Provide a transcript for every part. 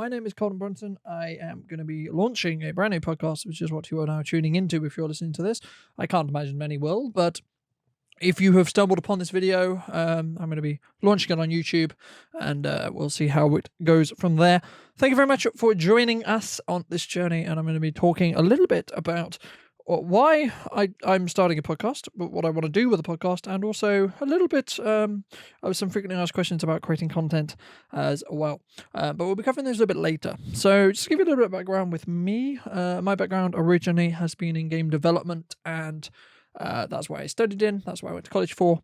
My name is Colin Brunson. I am going to be launching a brand new podcast, which is what you are now tuning into if you're listening to this. I can't imagine many will, but if you have stumbled upon this video, I'm going to be launching it on YouTube, and we'll see how it goes from there. Thank you very much for joining us on this journey, and I'm going to be talking a little bit about why I'm starting a podcast, but what I want to do with the podcast, and also a little bit of some frequently asked questions about creating content as well. But we'll be covering those a little bit later. So just to give you a little bit of background with me, my background originally has been in game development, and that's what I studied in, that's what I went to college for.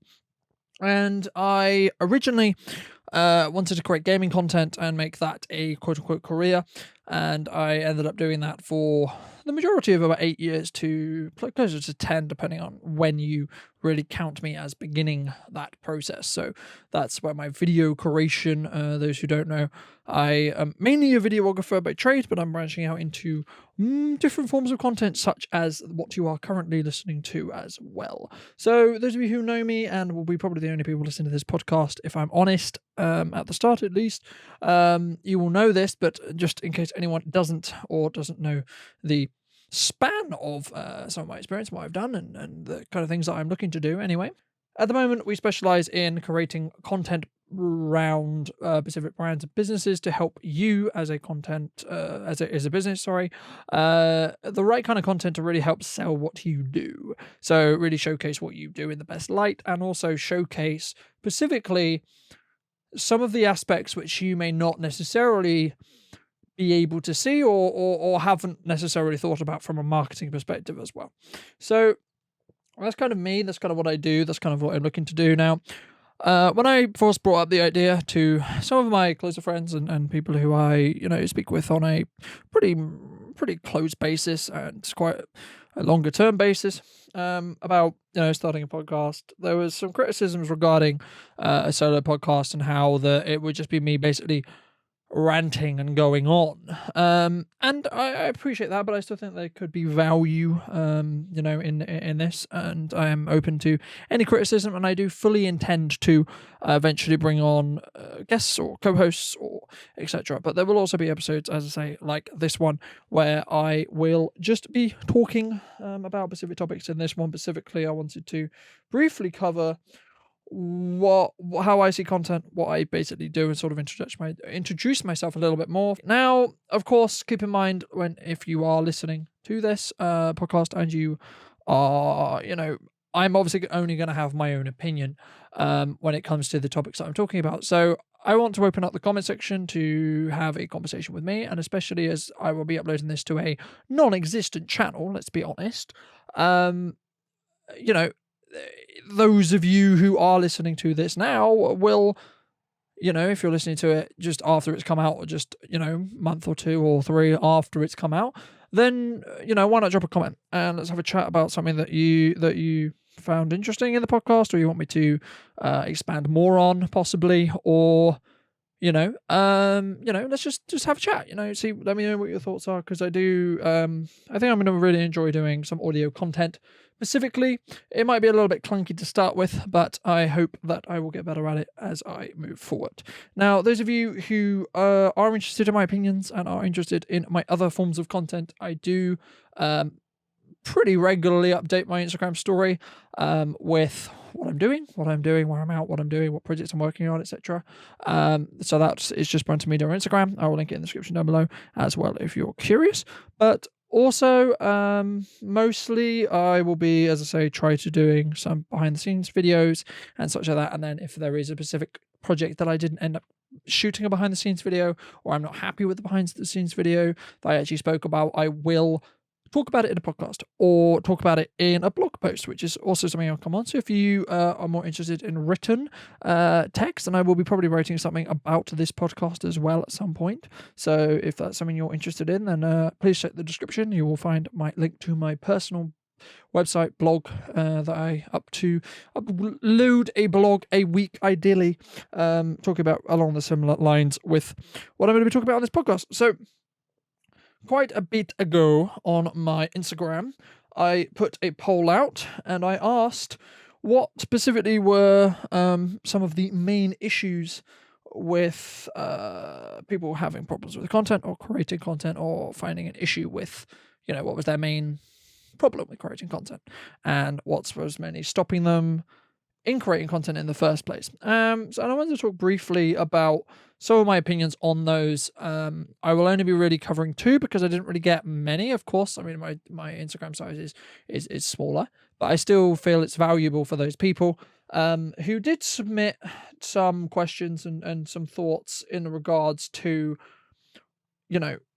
And I originally wanted to create gaming content and make that a quote-unquote career, and I ended up doing that for the majority of about 8 years to closer to 10, depending on when you really count me as beginning that process. So that's where my video creation, those who don't know, I am mainly a videographer by trade, but I'm branching out into different forms of content, such as what you are currently listening to as well. So those of you who know me, and will be probably the only people listening to this podcast, if I'm honest, at the start at least, you will know this, but just in case anyone doesn't know the span of some of my experience, what I've done, and the kind of things that I'm looking to do anyway. At the moment, we specialize in creating content around specific brands and businesses to help you as a content, as a business, the right kind of content to really help sell what you do. So really showcase what you do in the best light, and also showcase specifically some of the aspects which you may not necessarily be able to see or haven't necessarily thought about from a marketing perspective as well. So that's kind of me. That's kind of what I do. That's kind of what I'm looking to do now. When I first brought up the idea to some of my closer friends and people who I speak with on a pretty close basis, and it's quite a longer term basis, about starting a podcast, there was some criticisms regarding a solo podcast and how it would just be me basically ranting and going on, and I appreciate that, but I still think there could be value in this, and I am open to any criticism, and I do fully intend to eventually bring on guests or co-hosts or etc. But there will also be episodes, as I say, like this one, where I will just be talking about specific topics. In this one specifically, I wanted to briefly cover how I see content, what I basically do, and sort of introduce myself a little bit more. Now, of course, keep in mind, if you are listening to this podcast and you are, I'm obviously only going to have my own opinion when it comes to the topics that I'm talking about. So I want to open up the comment section to have a conversation with me, and especially as I will be uploading this to a non-existent channel, let's be honest, those of you who are listening to this now will, if you're listening to it just after it's come out, or just, month or 2 or 3 after it's come out, then, why not drop a comment and let's have a chat about something that you found interesting in the podcast, or you want me to expand more on possibly, or let's just have a chat, let me know what your thoughts are, because I think I'm going to really enjoy doing some audio content. Specifically, it might be a little bit clunky to start with, but I hope that I will get better at it as I move forward. Now, those of you who are interested in my opinions and are interested in my other forms of content, I do pretty regularly update my Instagram story with what I'm doing, where I'm at, what I'm doing, what projects I'm working on, etc. So that is just Brunton Media on Instagram. I will link it in the description down below as well if you're curious. But also, mostly I will be, as I say, try to doing some behind the scenes videos and such like that. And then if there is a specific project that I didn't end up shooting a behind the scenes video, or I'm not happy with the behind the scenes video that I actually spoke about, I will talk about it in a podcast or talk about it in a blog post, which is also something I'll come on. So if you are more interested in written text, and I will be probably writing something about this podcast as well at some point. So if that's something you're interested in, then please check the description. You will find my link to my personal website blog that I upload a blog a week, ideally, talking about along the similar lines with what I'm going to be talking about on this podcast. So quite a bit ago on my Instagram, I put a poll out and I asked what specifically were some of the main issues with people having problems with the content or creating content or finding an issue with, what was their main problem with creating content and what was mainly stopping them in creating content in the first place. So I wanted to talk briefly about some of my opinions on those. I will only be really covering 2 because I didn't really get many. Of course, I mean my Instagram size is smaller, but I still feel it's valuable for those people who did submit some questions and some thoughts in regards to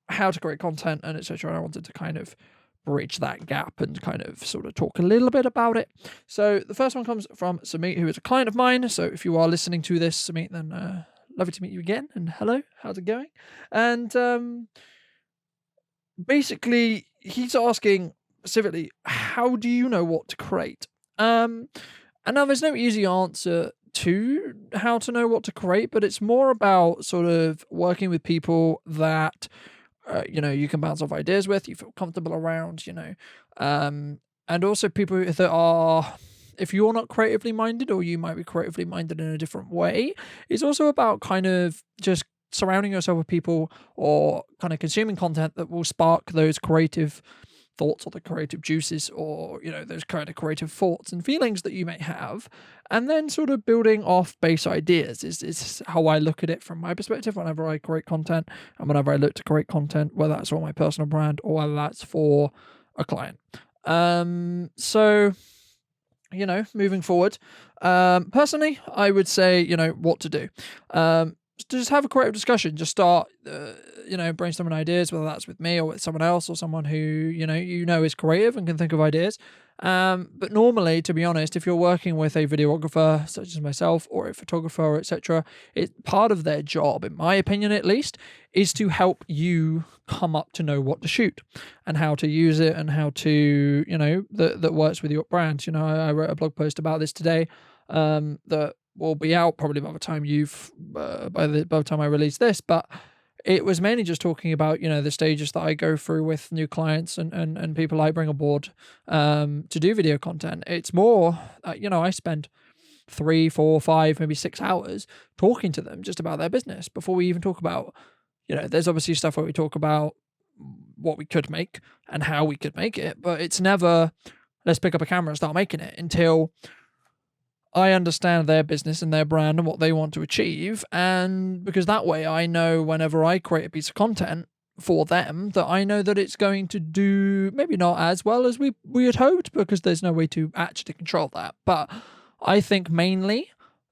how to create content and etc. And I wanted to kind of bridge that gap and kind of sort of talk a little bit about it. So the first one comes from Samit, who is a client of mine. So if you are listening to this, Samit, then lovely to meet you again. And hello, how's it going? And basically, he's asking specifically, how do you know what to create? And now there's no easy answer to how to know what to create, but it's more about sort of working with people that you can bounce off ideas with, you feel comfortable around, and also people that are, if you're not creatively minded or you might be creatively minded in a different way, it's also about kind of just surrounding yourself with people or kind of consuming content that will spark those creative thoughts or the creative juices or those kind of creative thoughts and feelings that you may have, and then sort of building off base ideas is how I look at it from my perspective whenever I create content and whenever I look to create content, whether that's for my personal brand or whether that's for a client. So moving forward, personally I would say what to do. Just have a creative discussion. Just start, brainstorming ideas, whether that's with me or with someone else or someone who is creative and can think of ideas. But normally, to be honest, if you're working with a videographer such as myself or a photographer or etc., it's part of their job, in my opinion at least, is to help you come up to know what to shoot and how to use it and how to that works with your brand. I wrote a blog post about this today that will be out probably by the time by the time I release this, but it was mainly just talking about the stages that I go through with new clients and people I bring aboard to do video content. It's more I spend 3, 4, 5, maybe 6 hours talking to them just about their business before we even talk about there's obviously stuff where we talk about what we could make and how we could make it, but it's never let's pick up a camera and start making it until I understand their business and their brand and what they want to achieve. And because that way I know whenever I create a piece of content for them that I know that it's going to do maybe not as well as we had hoped, because there's no way to actually control that. But I think mainly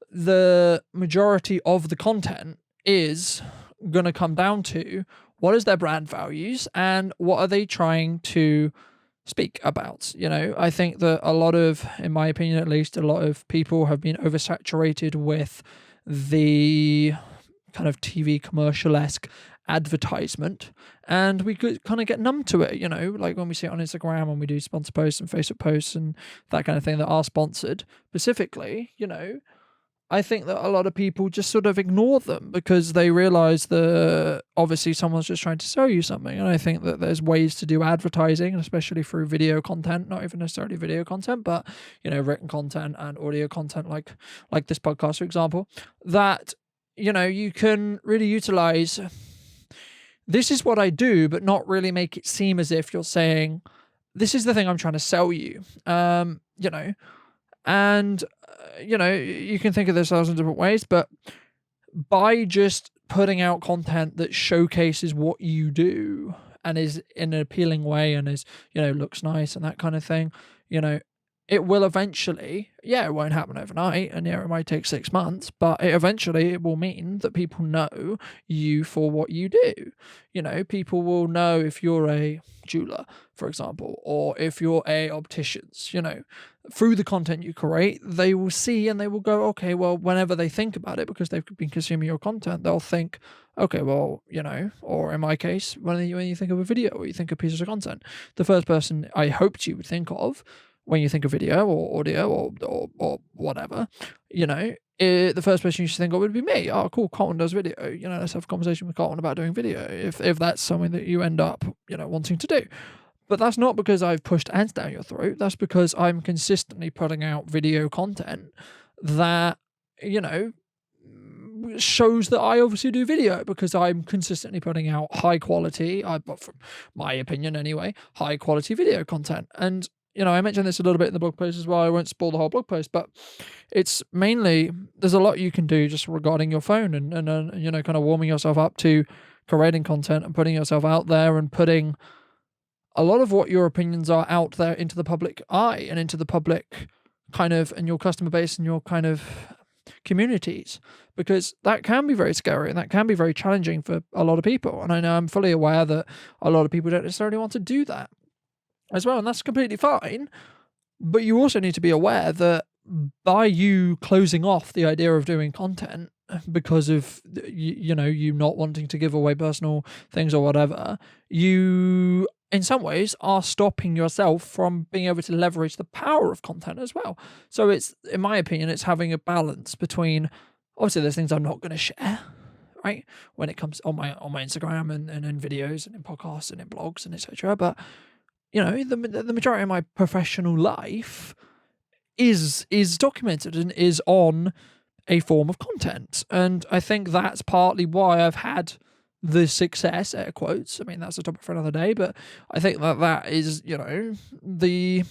the majority of the content is going to come down to what is their brand values and what are they trying to speak about. I think that a lot of, in my opinion at least, a lot of people have been oversaturated with the kind of TV commercial-esque advertisement, and we could kind of get numb to it, like when we see it on Instagram, when we do sponsor posts and Facebook posts and that kind of thing that are sponsored specifically, I think that a lot of people just sort of ignore them because they realize that obviously someone's just trying to sell you something. And I think that there's ways to do advertising, especially through video content, not even necessarily video content, but, written content and audio content like this podcast, for example, that, you can really utilize. This is what I do, but not really make it seem as if you're saying, this is the thing I'm trying to sell you, and, you can think of this 1,000 different ways, but by just putting out content that showcases what you do and is in an appealing way and is, looks nice and that kind of thing, it will eventually, it won't happen overnight, and it might take 6 months, but it will mean that people know you for what you do. People will know if you're a jeweler, for example, or if you're a opticians, through the content you create, they will see and they will go, okay, well, whenever they think about it, because they've been consuming your content, they'll think, okay, well, or in my case, when you think of a video or you think of pieces of content, the first person I hoped you would think of when you think of video or audio or whatever, the first person you should think of would be me. Oh, cool, Colin does video. Let's have a conversation with Colin about doing video if that's something that you end up, wanting to do. But that's not because I've pushed ads down your throat. That's because I'm consistently putting out video content that, shows that I obviously do video, because I'm consistently putting out high quality, from my opinion anyway, high quality video content. And, I mentioned this a little bit in the blog post as well. I won't spoil the whole blog post, but it's mainly, there's a lot you can do just regarding your phone and kind of warming yourself up to creating content and putting yourself out there and putting a lot of what your opinions are out there into the public eye and into the public kind of, and your customer base and your kind of communities, because that can be very scary and that can be very challenging for a lot of people. And I know I'm fully aware that a lot of people don't necessarily want to do that as well, and that's completely fine. But you also need to be aware that by you closing off the idea of doing content because of you not wanting to give away personal things or whatever, you in some ways are stopping yourself from being able to leverage the power of content as well. So it's, in my opinion, it's having a balance between, obviously there's things I'm not going to share, right, when it comes on my Instagram and in videos and in podcasts and in blogs and etc. But the majority of my professional life is documented and is on a form of content. And I think that's partly why I've had the success, air quotes. I mean, that's a topic for another day, but I think that is, the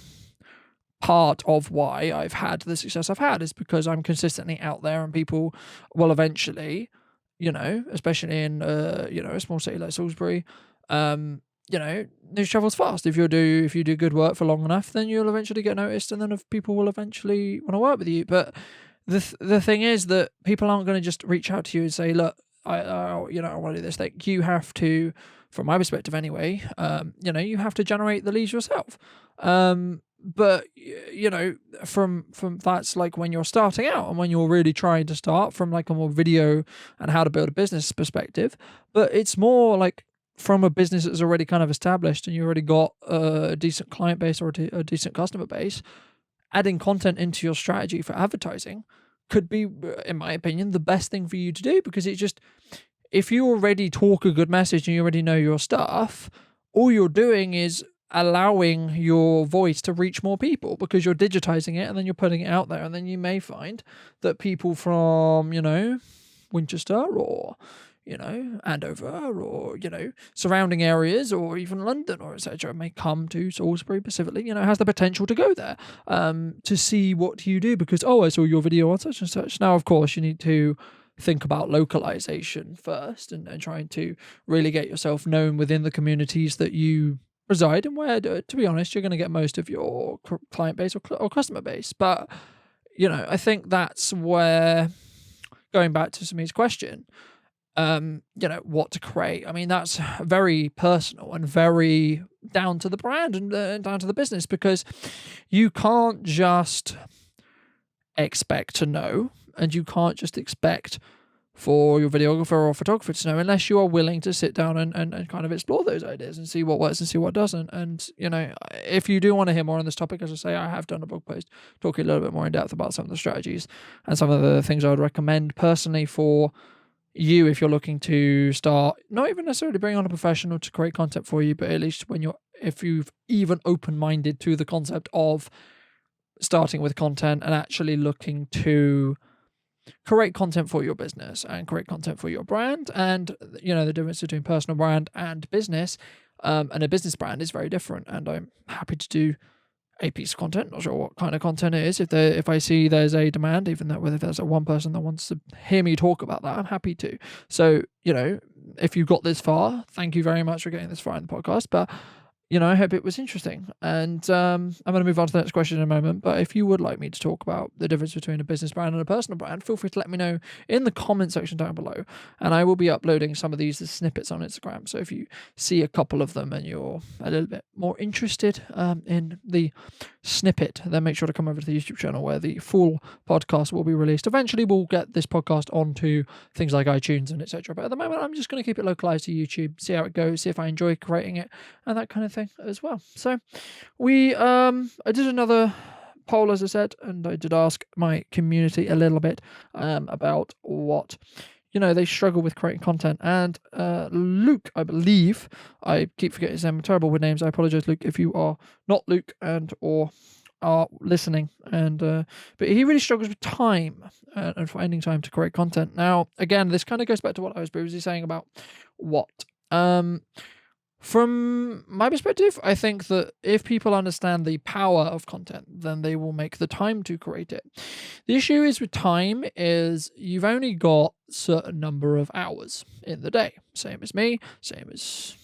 part of why I've had the success I've had is because I'm consistently out there, and people will eventually, especially in, a small city like Salisbury, news travels fast. If you do good work for long enough, then you'll eventually get noticed, and then if people will eventually want to work with you. But the thing is that people aren't going to just reach out to you and say, look, I want to do this thing. You have to, from my perspective anyway, you have to generate the leads yourself. But from that's like when you're starting out and when you're really trying to start from like a more video and how to build a business perspective. But it's more like from a business that's already kind of established and you already got a decent client base or a decent customer base, adding content into your strategy for advertising could be, in my opinion, the best thing for you to do, because if you already talk a good message and you already know your stuff, all you're doing is allowing your voice to reach more people, because you're digitizing it and then you're putting it out there. And then you may find that people from, Winchester or, Andover or, surrounding areas or even London or etc. may come to Salisbury specifically, has the potential to go there to see what you do because, I saw your video on such and such. Now, of course, you need to think about localization first and trying to really get yourself known within the communities that you reside and where, to be honest, you're going to get most of your client base or customer base. But, I think that's where, going back to Samir's question, what to create. I mean, that's very personal and very down to the brand and down to the business, because you can't just expect to know, and you can't just expect for your videographer or photographer to know unless you are willing to sit down and kind of explore those ideas and see what works and see what doesn't. And, if you do want to hear more on this topic, as I say, I have done a blog post talking a little bit more in depth about some of the strategies and some of the things I would recommend personally for you if you're looking to start, not even necessarily bring on a professional to create content for you, but at least if you've even open-minded to the concept of starting with content and actually looking to create content for your business and create content for your brand. And the difference between personal brand and business, and a business brand is very different. And I'm happy to do a piece of content, not sure what kind of content it is. If I see there's a demand, even that whether there's one person that wants to hear me talk about that, I'm happy to. So, if you got this far, thank you very much for getting this far in the podcast. But I hope it was interesting. And I'm going to move on to the next question in a moment. But if you would like me to talk about the difference between a business brand and a personal brand, feel free to let me know in the comment section down below. And I will be uploading some of these as snippets on Instagram. So if you see a couple of them and you're a little bit more interested in the snippet, then make sure to come over to the YouTube channel where the full podcast will be released. Eventually, we'll get this podcast onto things like iTunes and etc. But at the moment, I'm just going to keep it localized to YouTube, see how it goes, see if I enjoy creating it and that kind of thing as well. So I did another poll, as I said, and I did ask my community a little bit about what they struggle with creating content. And Luke, I believe, I keep forgetting his name, I'm terrible with names, I apologize, Luke, if you are not Luke and or are listening, and but he really struggles with time and finding time to create content. Now, again, this kind of goes back to what I was previously saying about what. From my perspective, I think that if people understand the power of content, then they will make the time to create it. The issue is with time is you've only got a certain number of hours in the day. Same as me, same as,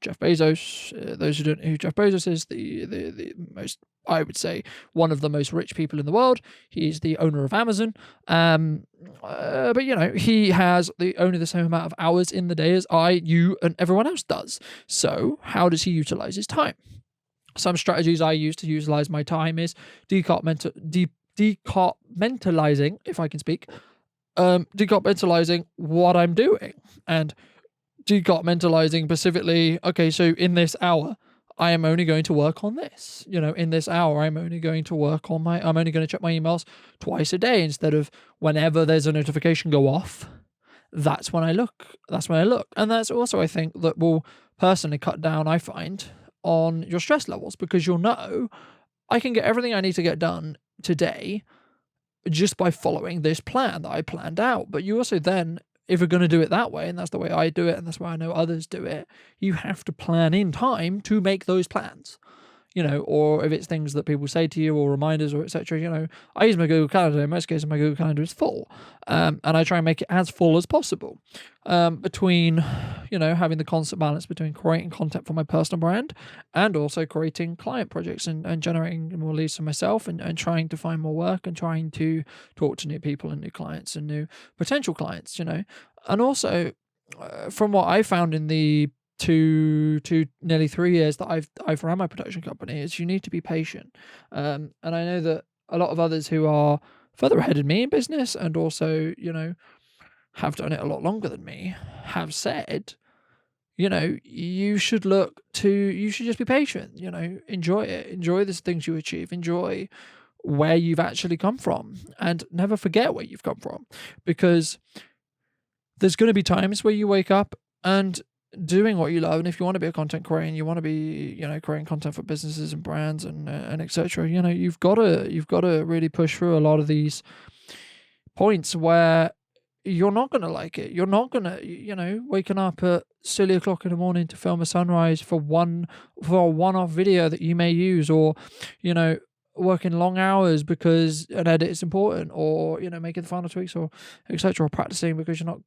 Jeff Bezos. Those who don't know who Jeff Bezos is, the most, I would say, one of the most rich people in the world. He's the owner of Amazon. But he has only the same amount of hours in the day as I, you, and everyone else does. So how does he utilize his time? Some strategies I use to utilize my time is decompartmentalizing, if I can speak, decompartmentalizing what I'm doing, and decompartmentalizing specifically, okay, so in this hour, I am only going to work on this. In this hour, I'm only going to I'm only going to check my emails twice a day instead of whenever there's a notification go off. That's when I look. And that's also, I think, that will personally cut down, I find, on your stress levels, because you'll know I can get everything I need to get done today just by following this plan that I planned out. But you also then, if you're going to do it that way, and that's the way I do it, and that's why I know others do it, you have to plan in time to make those plans. Or if it's things that people say to you or reminders or etc. I use my Google Calendar. In most cases, my Google Calendar is full, and I try and make it as full as possible. Between, having the constant balance between creating content for my personal brand and also creating client projects and generating more leads for myself and trying to find more work and trying to talk to new people and new clients and new potential clients. And also, from what I found in the nearly 3 years that I've run my production company, is you need to be patient. And I know that a lot of others who are further ahead in me in business and also, have done it a lot longer than me, have said, you should just be patient, enjoy it, enjoy the things you achieve, enjoy where you've actually come from, and never forget where you've come from, because there's going to be times where you wake up and doing what you love, and if you want to be a content creator and you want to be creating content for businesses and brands and etc., you've got to really push through a lot of these points where you're not going to like it. You're not going to waking up at silly o'clock in the morning to film a sunrise for a one-off video that you may use, or working long hours because an edit is important, or making the final tweaks, or etc., or practicing because you don't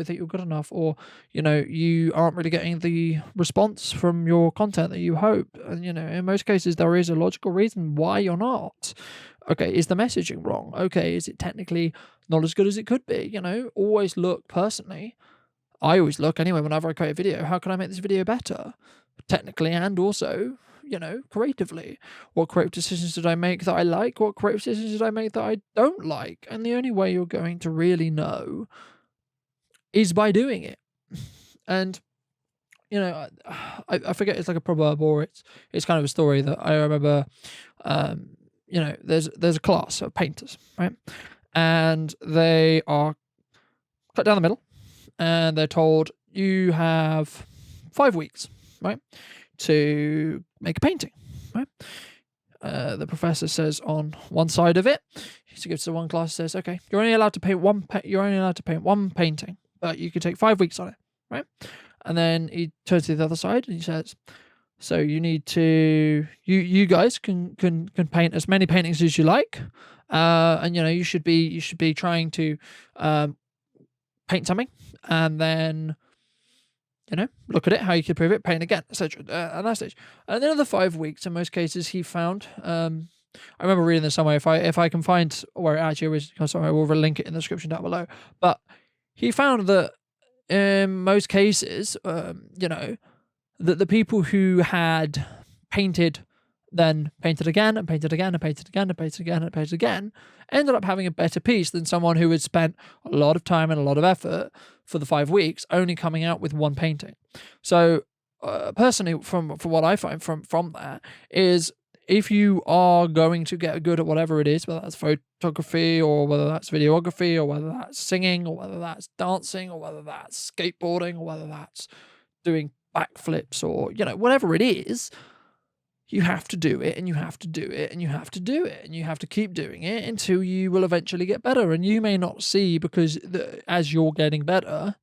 think you're good enough, or you aren't really getting the response from your content that you hope. And in most cases there is a logical reason why you're not. Okay, is the messaging wrong? Okay, is it technically not as good as it could be? Always look, personally, I always look anyway whenever I create a video, how can I make this video better technically and also creatively? What creative decisions did I make that I like? What creative decisions did I make that I don't like? And the only way you're going to really know is by doing it. And I forget, it's like a proverb, or it's kind of a story that I remember. There's a class of painters, right? And they are cut down the middle, and they're told you have 5 weeks, right, to make a painting, right? The professor says on one side of it, he gives to one class, says, okay, you're only allowed to paint one painting, but you can take 5 weeks on it, right? And then he turns to the other side and he says, so you need to, you guys can paint as many paintings as you like, and you should be trying to paint something, and then look at it, how you can improve it, paint again, etc. At that stage, and then another 5 weeks. In most cases, he found. I remember reading this somewhere. If I can find where it actually is, sorry, I will link it in the description down below. But he found that in most cases, that the people who had painted, then painted again and painted again and painted again and painted again and painted again, ended up having a better piece than someone who had spent a lot of time and a lot of effort for the 5 weeks only coming out with one painting. So personally, from what I find from that is, if you are going to get good at whatever it is, whether that's photography or whether that's videography or whether that's singing or whether that's dancing or whether that's skateboarding or whether that's doing backflips or whatever it is, you have to do it, and you have to do it, and you have to do it, and you have to keep doing it until you will eventually get better. And you may not see, because as you're getting better,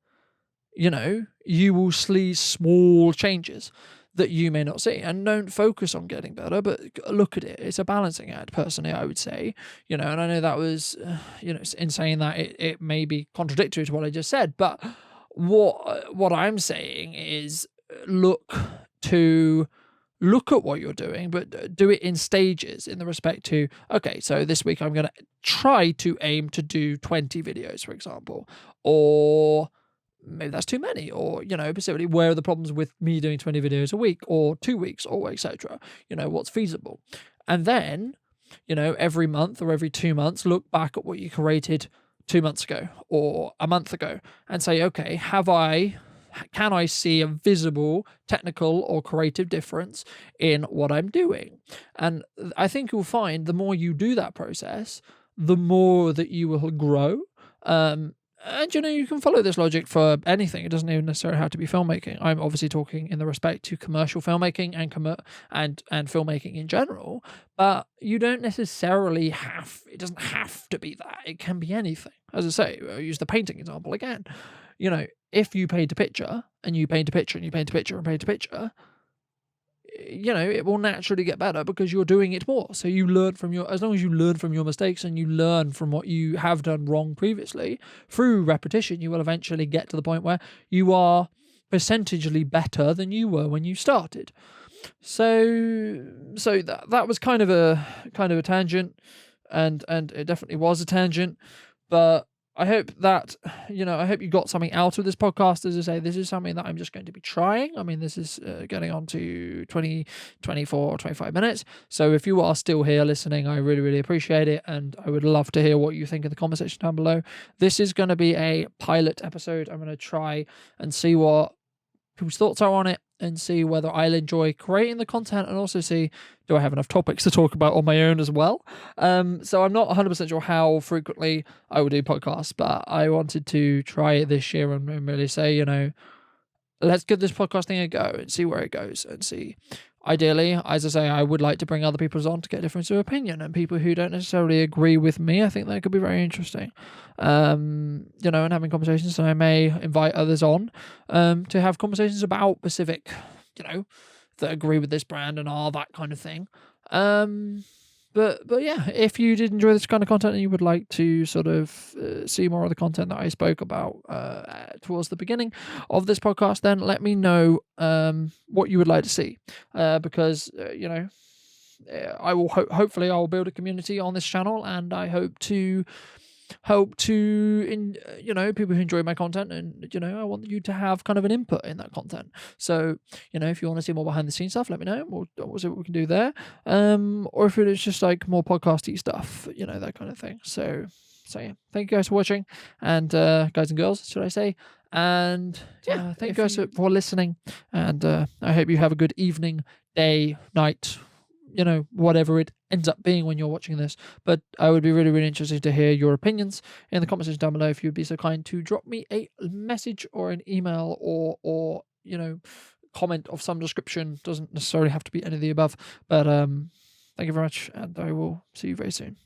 you will see small changes that you may not see. And don't focus on getting better, but look at it. It's a balancing act, personally, I would say. And I know that was, in saying that, it may be contradictory to what I just said, but what I'm saying is look at what you're doing, but do it in stages, in the respect to, okay, so this week I'm going to try to aim to do 20 videos, for example, or maybe that's too many, or, specifically, where are the problems with me doing 20 videos a week or 2 weeks, or etc. What's feasible. And then, every month or every 2 months, look back at what you created 2 months ago or a month ago and say, okay, can I see a visible technical or creative difference in what I'm doing? And I think you'll find the more you do that process, the more that you will grow. And you can follow this logic for anything. It doesn't even necessarily have to be filmmaking. I'm obviously talking in the respect to commercial filmmaking and filmmaking in general. But you don't necessarily it doesn't have to be that. It can be anything. As I say, I'll use the painting example again. If you paint a picture and you paint a picture and you paint a picture and paint a picture, it will naturally get better because you're doing it more. So you learn as long as you learn from your mistakes and you learn from what you have done wrong previously, through repetition, you will eventually get to the point where you are percentagely better than you were when you started. So that was kind of a tangent, and it definitely was a tangent, but I hope that, I hope you got something out of this podcast. As I say, this is something that I'm just going to be trying. I mean, this is getting on to 20, 24, 25 minutes. So if you are still here listening, I really, really appreciate it. And I would love to hear what you think in the comment section down below. This is going to be a pilot episode. I'm going to try and see what people's thoughts are on it, and see whether I'll enjoy creating the content, and also see, do I have enough topics to talk about on my own as well? So I'm not 100% sure how frequently I will do podcasts, but I wanted to try it this year and really say, let's give this podcast thing a go and see where it goes, and see. Ideally, as I say, I would like to bring other people on to get difference of opinion, and people who don't necessarily agree with me. I think that could be very interesting. And having conversations. So I may invite others on to have conversations about specific, that agree with this brand and all that kind of thing. But yeah, if you did enjoy this kind of content and you would like to sort of see more of the content that I spoke about towards the beginning of this podcast, then let me know what you would like to see, because I will hopefully I'll build a community on this channel, and I hope to people who enjoy my content, and I want you to have kind of an input in that content. So if you want to see more behind the scenes stuff, let me know. We'll see what we can do there, or if it's just like more podcasty stuff, that kind of thing. So yeah, thank you guys for watching, and guys and girls, should I say. And yeah, thank you guys for listening, and I hope you have a good evening, day, night, whatever it ends up being when you're watching this. But I would be really, really interested to hear your opinions in the comment section down below. If you'd be so kind to drop me a message or an email, or comment of some description. Doesn't necessarily have to be any of the above. But thank you very much, and I will see you very soon.